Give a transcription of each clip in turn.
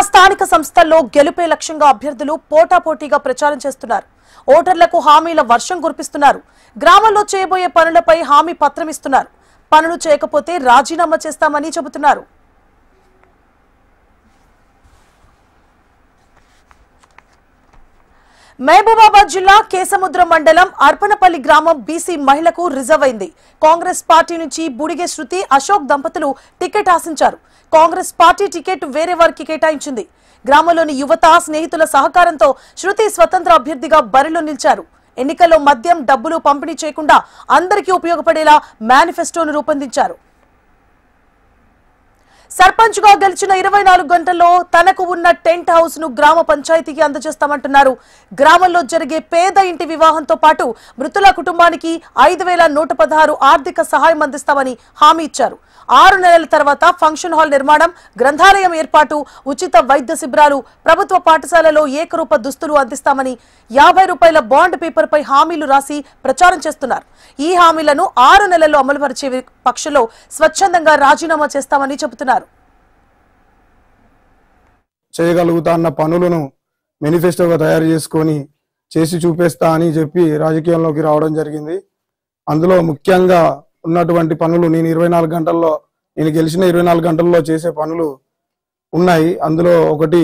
స్థానిక సంస్థల్లో గెలుపే లక్ష్యంగా అభ్యర్థులు పోటాపోటీగా ప్రచారం చేస్తున్నారు. ఓటర్లకు హామీల వర్షం కురిపిస్తున్నారు. గ్రామాల్లో చేయబోయే పనులపై హామీ పత్రం ఇస్తున్నారు. పనులు చేయకపోతే రాజీనామా చేస్తామని చెబుతున్నారు. మహబూబాబాద్ జిల్లా కేసముద్రం మండలం అర్పణపల్లి గ్రామం బీసీ మహిళకు రిజర్వ్ అయింది. కాంగ్రెస్ పార్టీ నుంచి బుడిగే శృతి, అశోక్ దంపతులు టికెట్ ఆశించారు. కాంగ్రెస్ పార్టీ టికెట్ వేరే వారికి కేటాయించింది. గ్రామంలోని యువత, స్నేహితుల సహకారంతో శృతి స్వతంత్ర అభ్యర్థిగా బరిలో నిలిచారు. ఎన్నికల్లో మద్యం, డబ్బులు పంపిణీ చేయకుండా అందరికీ ఉపయోగపడేలా మేనిఫెస్టోను రూపొందించారు. సర్పంచ్ గా గెలిచిన 24 గంటల్లో తనకు ఉన్న టెంట్ హౌస్ ను గ్రామ పంచాయతీకి అందజేస్తామంటున్నారు. గ్రామంలో జరిగే పేద ఇంటి వివాహంతో పాటు మృతుల కుటుంబానికి 5116 ఆర్థిక సహాయం అందిస్తామని హామీ ఇచ్చారు. 6 నెలల తర్వాత ఫంక్షన్ హాల్ నిర్మాణం, గ్రంథాలయం ఏర్పాటు, ఉచిత వైద్య శిబిరాలు, ప్రభుత్వ పాఠశాలలో ఏకరూప దుస్తులు అందిస్తామని 50 రూపాయల బాండ్ పేపర్ పై హామీలు రాసి ప్రచారం చేస్తున్నారు. ఈ హామీలను 6 నెలల్లో అమలుపరిచే పక్షంలో స్వచ్ఛందంగా రాజీనామా చేస్తామని చెబుతున్నారు. చేయగలుగుతా అన్న పనులను మేనిఫెస్టోగా తయారు చేసుకొని చేసి చూపేస్తా అని చెప్పి రాజకీయంలోకి రావడం జరిగింది. అందులో ముఖ్యంగా ఉన్నటువంటి పనులు నేను గెలిచిన 24 గంటల్లో చేసే పనులు ఉన్నాయి. అందులో ఒకటి,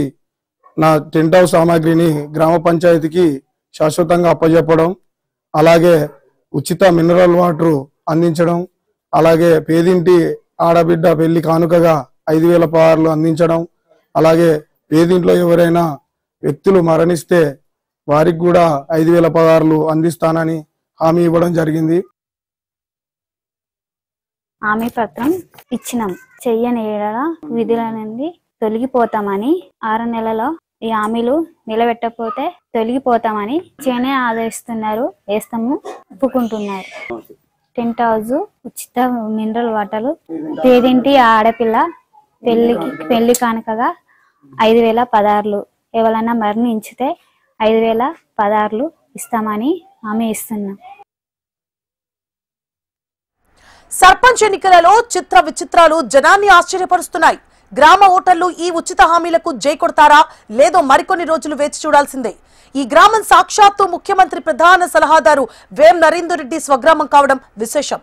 నా టెంట్ హౌస్ సామాగ్రిని గ్రామ పంచాయతీకి శాశ్వతంగా అప్పజెప్పడం, అలాగే ఉచిత మినరల్ వాటర్ అందించడం, అలాగే పేదింటి ఆడబిడ్డ పెళ్లి కానుకగా 5000 పవర్లు అందించడం, అలాగే పేదింట్లో ఎవరైనా వ్యక్తులు మరణిస్తే వారికి కూడా 5000 పవర్లు అందిస్తానని హామీ ఇవ్వడం జరిగింది. హామీ పత్రం ఇచ్చినాం. చెయ్యని ఏడల విధుల నుండి తొలగిపోతామని, 6 నెలలో ఈ హామీలు నిలబెట్టకపోతే తొలగిపోతామని చేనే ఆదేశిస్తున్నారు. వేస్తాము ఒప్పుకుంటున్నారు. టెంట్ హౌస్, ఉచిత మినరల్ వాటర్లు, పేదింటి ఆడపిల్ల పెళ్లి కానుకగా 5000 పదార్లు, ఎవరైనా మరణించితే 5000 పదార్లు ఇస్తామని హామీ ఇస్తున్నాం. సర్పంచ్ ఎన్నికలలో చిత్ర విచిత్రాలు జనాన్ని ఆశ్చర్యపరుస్తున్నాయి. గ్రామ ఓటర్లు ఈ ఉచిత హామీలకు జై కొడతారా లేదో మరికొన్ని రోజులు వేచి చూడాల్సిందే. ఈ గ్రామం సాక్షాత్తు ముఖ్యమంత్రి ప్రధాన సలహాదారు వేం నరేందర్ రెడ్డి స్వగ్రామం కావడం విశేషం.